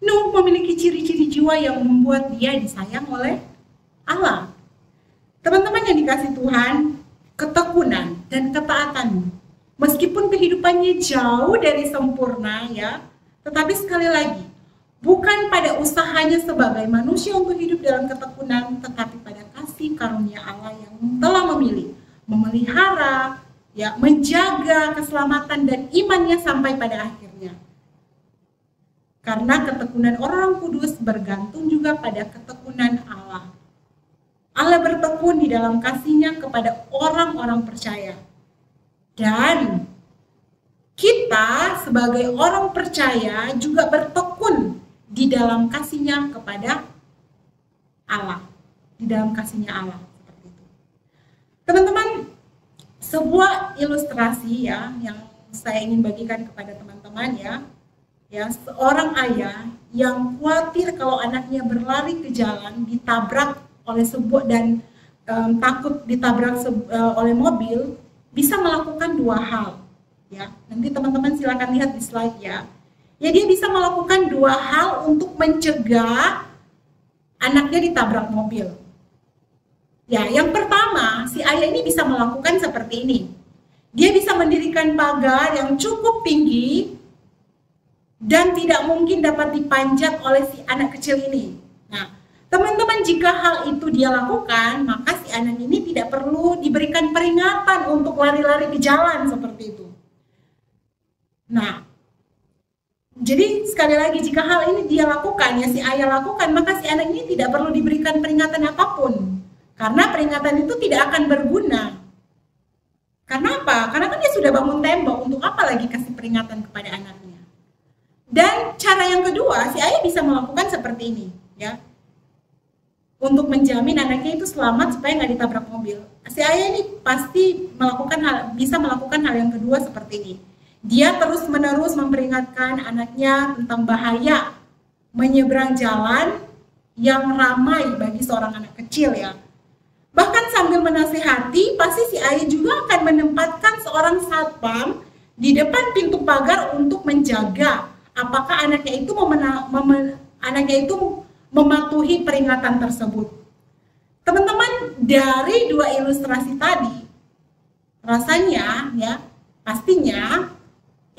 Nuh memiliki ciri-ciri jiwa yang membuat dia disayang oleh Allah. Teman-teman yang dikasih Tuhan, ketekunan dan ketaatan, meskipun kehidupannya jauh dari sempurna, ya, tetapi sekali lagi, bukan pada usahanya sebagai manusia untuk hidup dalam ketekunan, tetapi pada kasih karunia Allah yang telah memilih, memelihara, ya, menjaga keselamatan dan imannya sampai pada akhirnya. Karena ketekunan orang kudus bergantung juga pada ketekunan Allah. Allah bertekun di dalam kasih-Nya kepada orang-orang percaya. Dan kita sebagai orang percaya juga bertekun di dalam kasih-Nya kepada Allah. Di dalam kasih-Nya Allah. Seperti itu. Teman-teman, sebuah ilustrasi ya yang saya ingin bagikan kepada teman-teman ya seorang ayah yang khawatir kalau anaknya berlari ke jalan ditabrak oleh sebuah dan takut ditabrak oleh mobil, bisa melakukan dua hal ya. Nanti teman-teman silakan lihat di slide ya. Ya, dia bisa melakukan dua hal untuk mencegah anaknya ditabrak mobil. Ya, yang pertama, si ayah ini bisa melakukan seperti ini. Dia bisa mendirikan pagar yang cukup tinggi dan tidak mungkin dapat dipanjat oleh si anak kecil ini. Nah, teman-teman, jika hal itu dia lakukan, maka si anak ini tidak perlu diberikan peringatan untuk lari-lari ke jalan seperti itu. Nah, jadi sekali lagi, jika hal ini dia lakukan, ya si ayah lakukan, maka si anak ini tidak perlu diberikan peringatan apapun. Karena peringatan itu tidak akan berguna. Karena apa? Karena kan dia sudah bangun tembok, untuk apa lagi kasih peringatan kepada anaknya. Dan cara yang kedua, si ayah bisa melakukan seperti ini, ya, untuk menjamin anaknya itu selamat supaya nggak ditabrak mobil. Si ayah ini pasti bisa melakukan hal yang kedua seperti ini. Dia terus-menerus memperingatkan anaknya tentang bahaya menyeberang jalan yang ramai bagi seorang anak kecil ya. Bahkan sambil menasihati, pasti si ayah juga akan menempatkan seorang satpam di depan pintu pagar untuk menjaga apakah anaknya itu mematuhi peringatan tersebut. Teman-teman, dari dua ilustrasi tadi, rasanya ya, pastinya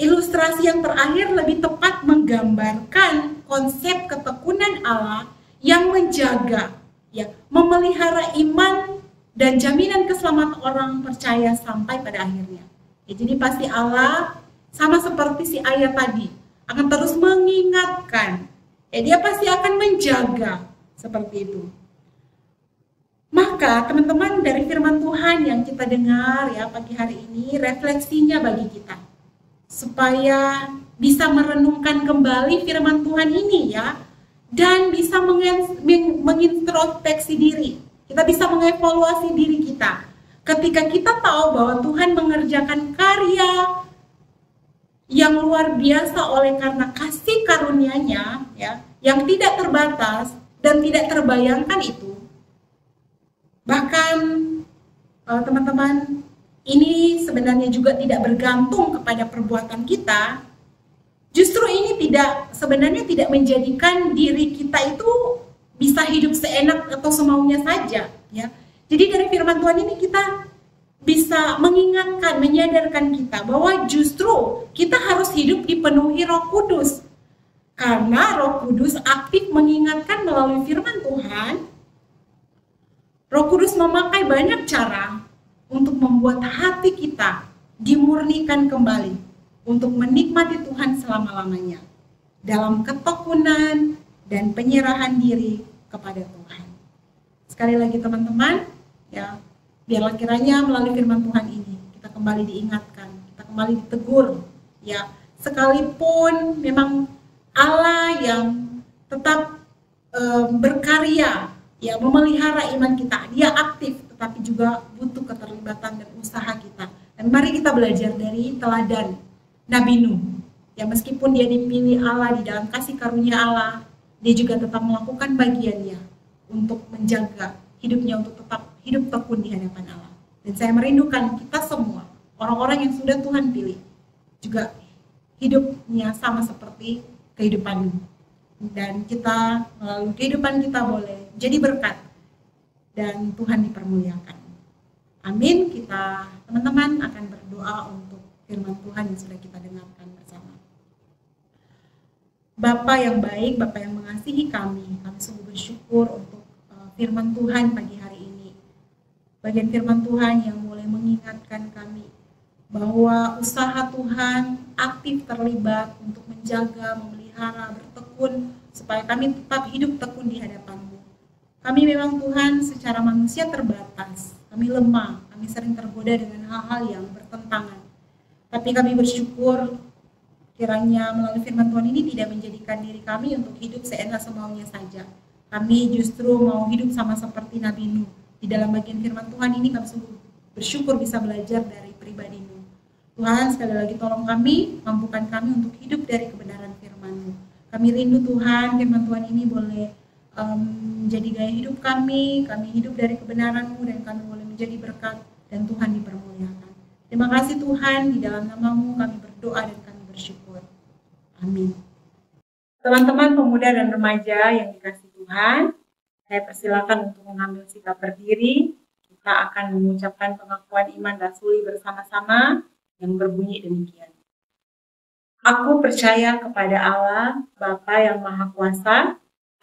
ilustrasi yang terakhir lebih tepat menggambarkan konsep ketekunan Allah yang menjaga, ya, memelihara iman dan jaminan keselamatan orang percaya sampai pada akhirnya. Ya, jadi pasti Allah sama seperti si ayah tadi akan terus mengingatkan. Ya, dia pasti akan menjaga seperti itu. Maka teman-teman, dari firman Tuhan yang kita dengar ya pagi hari ini, refleksinya bagi kita supaya bisa merenungkan kembali firman Tuhan ini ya, dan bisa mengintrospeksi diri. Kita bisa mengevaluasi diri kita. Ketika kita tahu bahwa Tuhan mengerjakan karya yang luar biasa oleh karena kasih karunia-Nya ya, yang tidak terbatas dan tidak terbayangkan itu. Bahkan teman-teman, ini sebenarnya juga tidak bergantung kepada perbuatan kita. Justru ini sebenarnya tidak menjadikan diri kita itu bisa hidup seenak atau semaunya saja ya. Jadi dari firman Tuhan ini kita bisa mengingatkan, menyadarkan kita bahwa justru kita harus hidup dipenuhi Roh Kudus. Karena Roh Kudus aktif mengingatkan melalui firman Tuhan. Roh Kudus memakai banyak cara untuk membuat hati kita dimurnikan kembali untuk menikmati Tuhan selama-lamanya dalam ketekunan dan penyerahan diri kepada Tuhan. Sekali lagi teman-teman, ya, biarlah kiranya melalui firman Tuhan ini kita kembali diingatkan, kita kembali ditegur, ya, sekalipun memang Allah yang tetap berkarya, ya, memelihara iman kita, dia aktif, tetapi juga butuh keterlibatan dan usaha kita. Dan mari kita belajar dari teladan Nabi Nuh. Ya, meskipun dia dipilih Allah di dalam kasih karunia Allah, dia juga tetap melakukan bagiannya untuk menjaga hidupnya, untuk tetap hidup tekun di hadapan Allah. Dan saya merindukan kita semua, orang-orang yang sudah Tuhan pilih, juga hidupnya sama seperti kehidupan Nuh. Dan kita melalui kehidupan kita boleh jadi berkat dan Tuhan dipermuliakan. Amin. Kita teman-teman akan berdoa untuk firman Tuhan yang sudah kita dengarkan bersama. Bapa yang baik, Bapa yang mengasihi kami sungguh bersyukur untuk firman Tuhan pagi hari ini. Bagian firman Tuhan yang mulai mengingatkan kami bahwa usaha Tuhan aktif terlibat untuk menjaga, memelihara, bertekun supaya kami tetap hidup tekun di hadapan-Mu. Kami memang Tuhan secara manusia terbatas, kami lemah, kami sering tergoda dengan hal-hal yang bertentangan. Tapi kami bersyukur kiranya melalui firman Tuhan ini tidak menjadikan diri kami untuk hidup seenak semaunya saja. Kami justru mau hidup sama seperti Nabi Nuh. Di dalam bagian firman Tuhan ini kami sungguh bersyukur bisa belajar dari pribadi Nuh. Tuhan sekali lagi tolong kami, mampukan kami untuk hidup dari kebenaran firman-Mu. Kami rindu Tuhan, firman Tuhan ini boleh menjadi gaya hidup kami hidup dari kebenaran-Mu dan kami boleh menjadi berkat dan Tuhan dipermuliakan. Terima kasih Tuhan, di dalam nama-Mu kami berdoa dan kami bersyukur. Amin. Teman-teman pemuda dan remaja yang dikasihi Tuhan, saya persilakan untuk mengambil sikap berdiri. Kita akan mengucapkan pengakuan iman rasuli bersama-sama yang berbunyi demikian. Aku percaya kepada Allah, Bapa yang Maha Kuasa,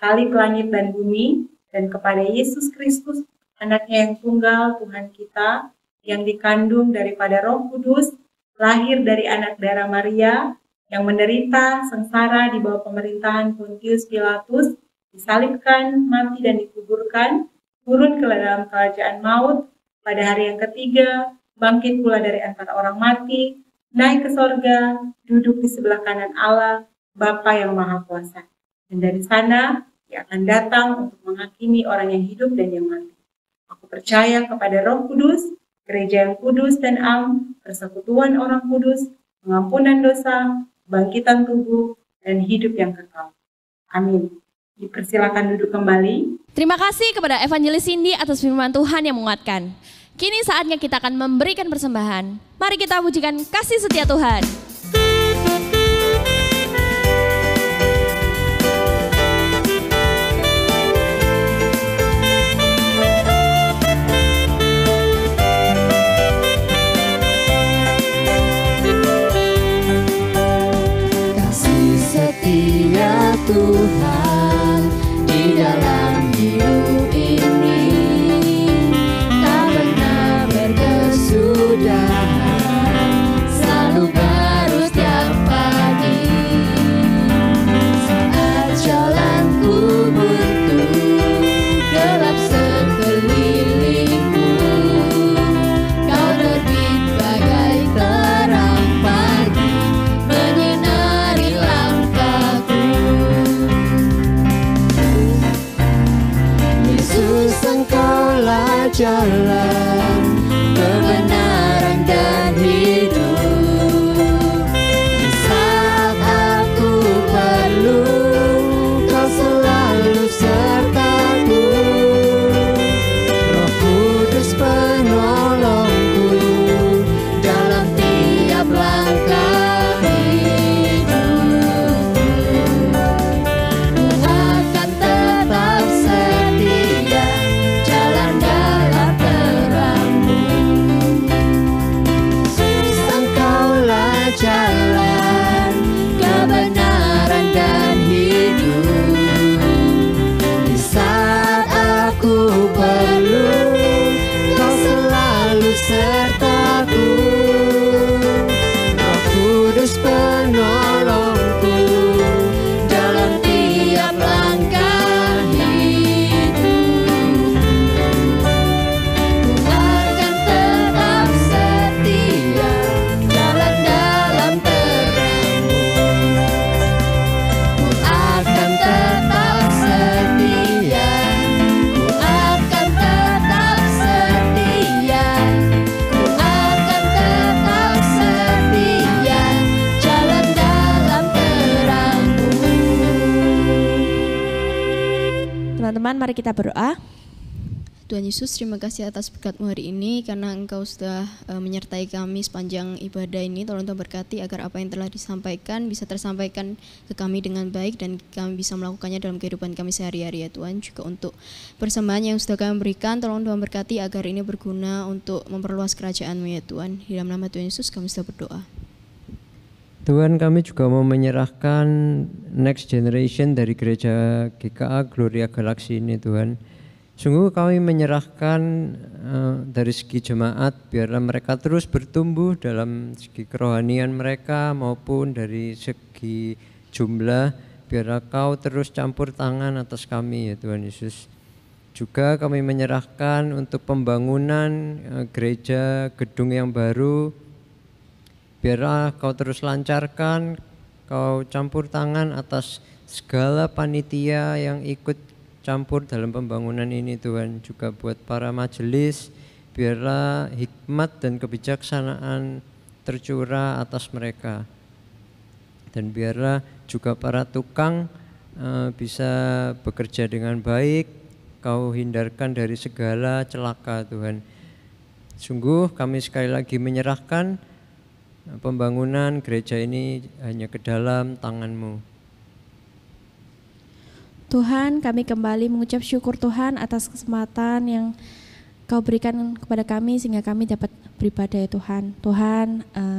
Khalik langit dan bumi, dan kepada Yesus Kristus, anaknya yang tunggal, Tuhan kita, yang dikandung daripada Roh Kudus, lahir dari anak darah Maria, yang menderita sengsara di bawah pemerintahan Pontius Pilatus, disalibkan, mati dan dikuburkan, turun ke dalam kerajaan maut, pada hari yang ketiga, bangkit pula dari antara orang mati, naik ke sorga, duduk di sebelah kanan Allah, Bapa yang Maha Kuasa. Dan dari sana, Dia akan datang untuk menghakimi orang yang hidup dan yang mati. Aku percaya kepada Roh Kudus, gereja yang kudus dan am, persekutuan orang kudus, pengampunan dosa, bangkitan tubuh, dan hidup yang kekal. Amin. Dipersilakan duduk kembali. Terima kasih kepada Evangelis Cindy atas firman Tuhan yang menguatkan. Kini saatnya kita akan memberikan persembahan. Mari kita pujikan kasih setia Tuhan. Kasih setia Tuhan di dalam hidup ini tak pernah berkesudahan, selalu baru setiap pagi. Saat jalanku buntu, gelap sekelilingku, Kau terbit bagai terang pagi, menyinari langkahku. Yesus, Engkaulah jalan, kebenaran dan hidup. Di saat aku perlu, Kau selalu sertaku. Roh Kudus penolongku dalam tiap langkah hidupku. Ku akan tetap setia, jalan dalam terang-Mu. Yesus, Engkaulah jalan, kebenaran dan hidup. Di saat aku perlu, Kau selalu sertaku. Roh Kudus penolongku dalam tiap langkah hidupku. Ku akan tetap setia, jalan dalam terang-Mu. Ku akan tetap setia, ku akan tetap setia, ku akan tetap setia, jalan dalam terang-Mu. Teman-teman, mari kita berdoa. Tuhan Yesus, terima kasih atas berkat-Mu hari ini, karena Engkau sudah menyertai kami sepanjang ibadah ini. Tolong Tuhan berkati agar apa yang telah disampaikan bisa tersampaikan ke kami dengan baik dan kami bisa melakukannya dalam kehidupan kami sehari-hari ya Tuhan. Juga untuk persembahan yang sudah kami berikan, tolong Tuhan berkati agar ini berguna untuk memperluas kerajaan-Mu ya Tuhan. Di dalam nama Tuhan Yesus kami sudah berdoa. Tuhan, kami juga mau menyerahkan next generation dari gereja GKA Gloria Galaxy ini Tuhan. Sungguh kami menyerahkan dari segi jemaat biarlah mereka terus bertumbuh dalam segi kerohanian mereka maupun dari segi jumlah, biarlah Kau terus campur tangan atas kami ya Tuhan Yesus. Juga kami menyerahkan untuk pembangunan gereja gedung yang baru. Biarlah Kau terus lancarkan, Kau campur tangan atas segala panitia yang ikut campur dalam pembangunan ini Tuhan. Juga buat para majelis, biarlah hikmat dan kebijaksanaan tercurah atas mereka. Dan biarlah juga para tukang bisa bekerja dengan baik, Kau hindarkan dari segala celaka Tuhan. Sungguh kami sekali lagi menyerahkan pembangunan gereja ini hanya ke dalam tangan-Mu. Tuhan, kami kembali mengucap syukur Tuhan atas kesempatan yang Kau berikan kepada kami sehingga kami dapat beribadah ya Tuhan. Tuhan,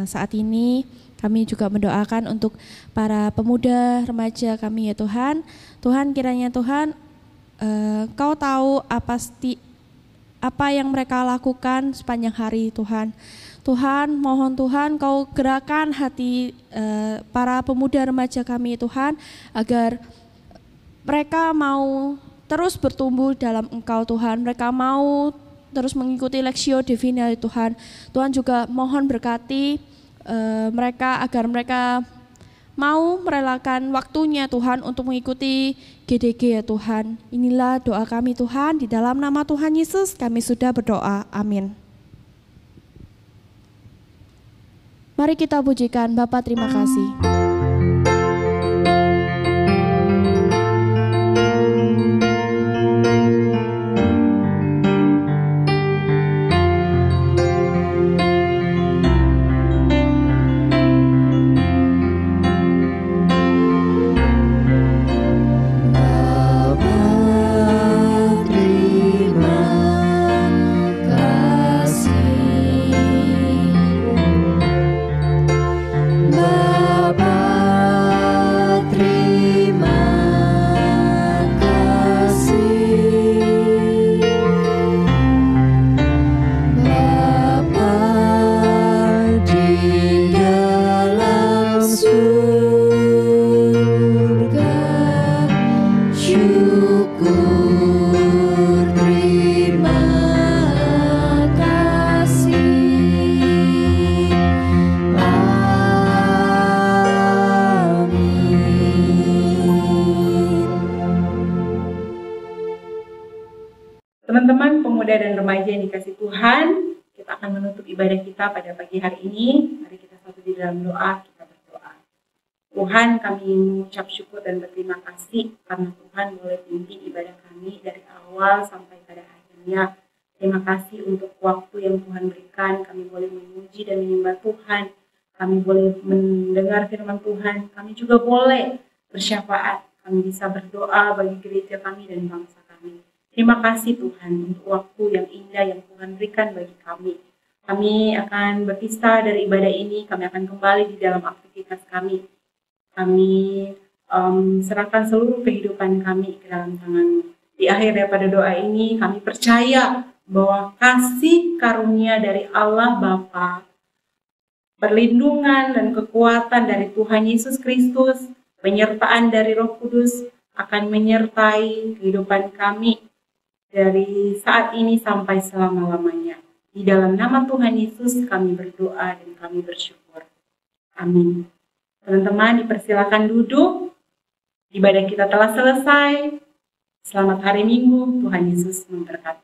saat ini kami juga mendoakan untuk para pemuda remaja kami ya Tuhan. Tuhan, kiranya Tuhan Kau tahu apa yang mereka lakukan sepanjang hari Tuhan. Tuhan, mohon Tuhan Kau gerakan hati para pemuda remaja kami Tuhan, agar mereka mau terus bertumbuh dalam Engkau Tuhan. Mereka mau terus mengikuti Lectio Divina Tuhan. Tuhan juga mohon berkati mereka agar mereka mau merelakan waktunya Tuhan untuk mengikuti GDG ya Tuhan. Inilah doa kami Tuhan, di dalam nama Tuhan Yesus kami sudah berdoa. Amin. Mari kita pujikan Bapa, terima kasih. Teman-teman pemuda dan remaja yang dikasih Tuhan, kita akan menutup ibadah kita pada pagi hari ini. Mari kita satu di dalam doa, kita berdoa. Tuhan, kami mengucap syukur dan berterima kasih karena Tuhan boleh pimpin ibadah kami dari awal sampai pada akhirnya. Terima kasih untuk waktu yang Tuhan berikan, kami boleh memuji dan menyembah Tuhan. Kami boleh mendengar firman Tuhan, kami juga boleh bersyafaat. Kami bisa berdoa bagi gereja kami dan bangsa kami. Terima kasih Tuhan untuk waktu yang indah yang Tuhan berikan bagi kami. Kami akan berpisah dari ibadah ini, kami akan kembali di dalam aktivitas kami. Kami serahkan seluruh kehidupan kami ke dalam tangan-Mu. Di akhir daripada doa ini, kami percaya bahwa kasih karunia dari Allah Bapa, perlindungan dan kekuatan dari Tuhan Yesus Kristus, penyertaan dari Roh Kudus akan menyertai kehidupan kami dari saat ini sampai selama-lamanya. Di dalam nama Tuhan Yesus kami berdoa dan kami bersyukur. Amin. Teman-teman dipersilakan duduk. Ibadah kita telah selesai. Selamat hari Minggu. Tuhan Yesus memberkati.